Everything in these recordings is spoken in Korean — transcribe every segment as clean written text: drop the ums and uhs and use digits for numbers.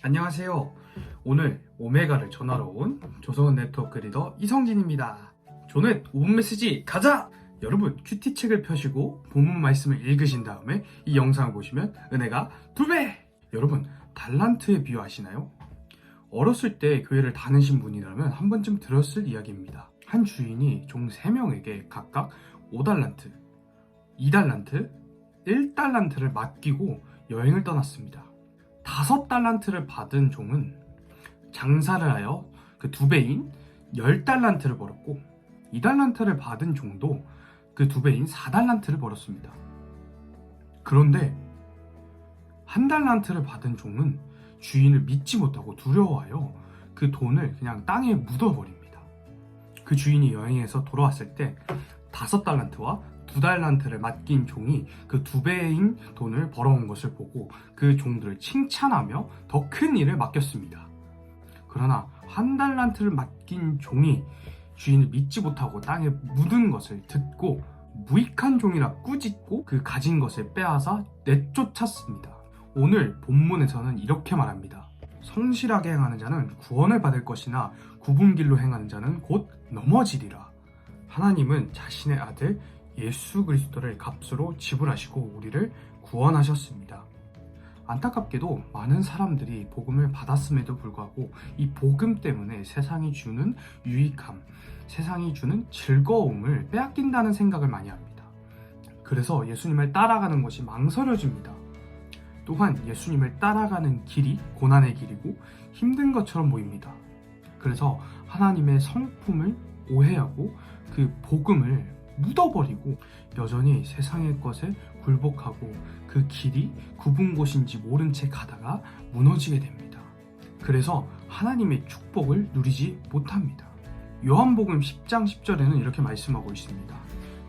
안녕하세요. 오늘 오메가를 전하러 온 조성은 네트워크 리더 이성진입니다. 조넷 5분 메시지 가자! 여러분 큐티책을 펴시고 본문 말씀을 읽으신 다음에 이 영상을 보시면 은혜가 2배! 여러분 달란트의 비유 아시나요? 어렸을 때 교회를 다니신 분이라면 한 번쯤 들었을 이야기입니다. 한 주인이 종 3명에게 각각 5달란트, 2달란트, 1달란트를 맡기고 여행을 떠났습니다. 5달란트를 받은 종은 장사를 하여 그 2배인 10달란트를 벌었고 2달란트를 받은 종도 그 2배인 4달란트를 벌었습니다. 그런데 1달란트를 받은 종은 주인을 믿지 못하고 두려워하여 그 돈을 그냥 땅에 묻어버립니다. 그 주인이 여행해서 돌아왔을 때 5달란트와 2달란트를 맡긴 종이 그 2배인 돈을 벌어온 것을 보고 그 종들을 칭찬하며 더 큰 일을 맡겼습니다. 그러나 1달란트를 맡긴 종이 주인을 믿지 못하고 땅에 묻은 것을 듣고 무익한 종이라 꾸짖고 그 가진 것을 빼앗아 내쫓았습니다. 오늘 본문에서는 이렇게 말합니다. 성실하게 행하는 자는 구원을 받을 것이나 굽은 길로 행하는 자는 곧 넘어지리라. 하나님은 자신의 아들 예수 그리스도를 값으로 지불하시고 우리를 구원하셨습니다. 안타깝게도 많은 사람들이 복음을 받았음에도 불구하고 이 복음 때문에 세상이 주는 유익함, 세상이 주는 즐거움을 빼앗긴다는 생각을 많이 합니다. 그래서 예수님을 따라가는 것이 망설여집니다. 또한 예수님을 따라가는 길이 고난의 길이고 힘든 것처럼 보입니다. 그래서 하나님의 성품을 오해하고 그 복음을 묻어버리고 여전히 세상의 것에 굴복하고 그 길이 굽은 곳인지 모른 채 가다가 무너지게 됩니다. 그래서 하나님의 축복을 누리지 못합니다. 요한복음 10장 10절에는 이렇게 말씀하고 있습니다.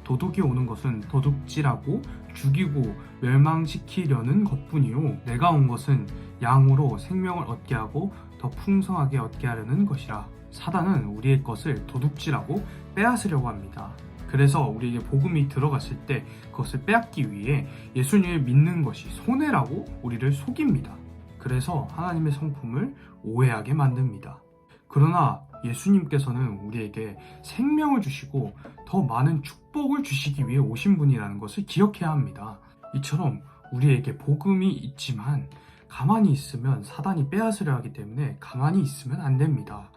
도둑이 오는 것은 도둑질하고 죽이고 멸망시키려는 것뿐이요 내가 온 것은 양으로 생명을 얻게 하고 더 풍성하게 얻게 하려는 것이라. 사단은 우리의 것을 도둑질하고 빼앗으려고 합니다. 그래서 우리에게 복음이 들어갔을 때 그것을 빼앗기 위해 예수님을 믿는 것이 손해라고 우리를 속입니다. 그래서 하나님의 성품을 오해하게 만듭니다. 그러나 예수님께서는 우리에게 생명을 주시고 더 많은 축복을 주시기 위해 오신 분이라는 것을 기억해야 합니다. 이처럼 우리에게 복음이 있지만 가만히 있으면 사단이 빼앗으려 하기 때문에 가만히 있으면 안 됩니다.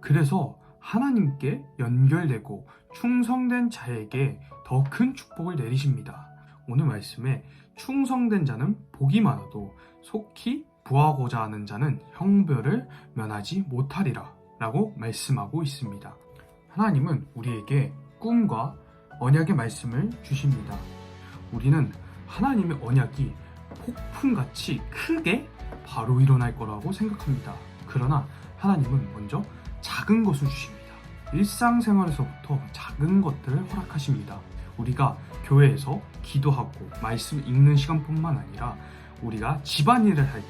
그래서 하나님께 연결되고 충성된 자에게 더 큰 축복을 내리십니다. 오늘 말씀에 충성된 자는 복이 많아도 속히 부하고자 하는 자는 형벌을 면하지 못하리라 라고 말씀하고 있습니다. 하나님은 우리에게 꿈과 언약의 말씀을 주십니다. 우리는 하나님의 언약이 폭풍같이 크게 바로 일어날 거라고 생각합니다. 그러나 하나님은 먼저 작은 것을 주십니다. 일상생활에서부터 작은 것들을 허락하십니다. 우리가 교회에서 기도하고 말씀 읽는 시간뿐만 아니라 우리가 집안일을 할 때,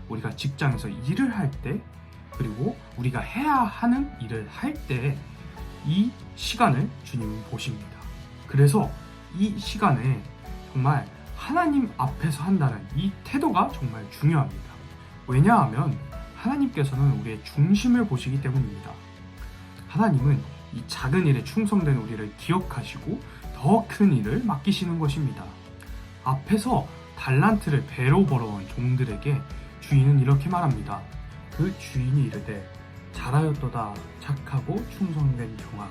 우리가 직장에서 일을 할 때, 그리고 우리가 해야 하는 일을 할 때 이 시간을 주님은 보십니다. 그래서 이 시간에 정말 하나님 앞에서 한다는 이 태도가 정말 중요합니다. 왜냐하면 하나님께서는 우리의 중심을 보시기 때문입니다. 하나님은 이 작은 일에 충성된 우리를 기억하시고 더 큰 일을 맡기시는 것입니다. 앞에서 달란트를 배로 벌어온 종들에게 주인은 이렇게 말합니다. 그 주인이 이르되 잘하였도다 착하고 충성된 종아,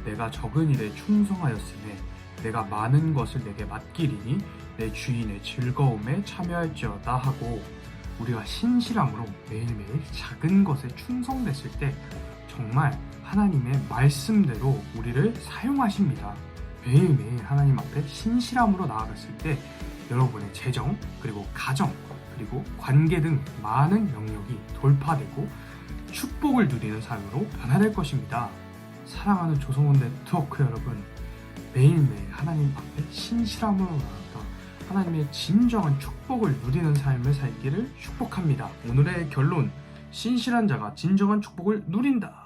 내가 적은 일에 충성하였으니 내가 많은 것을 내게 맡기리니 내 주인의 즐거움에 참여할지어다 하고, 우리가 신실함으로 매일매일 작은 것에 충성됐을 때 정말 하나님의 말씀대로 우리를 사용하십니다. 매일매일 하나님 앞에 신실함으로 나아갔을 때 여러분의 재정, 그리고 가정, 그리고 관계 등 많은 영역이 돌파되고 축복을 누리는 삶으로 변화될 것입니다. 사랑하는 조성원 네트워크 여러분, 매일매일 하나님 앞에 신실함으로 나아가 하나님의 진정한 축복을 누리는 삶을 살기를 축복합니다. 오늘의 결론, 신실한 자가 진정한 축복을 누린다.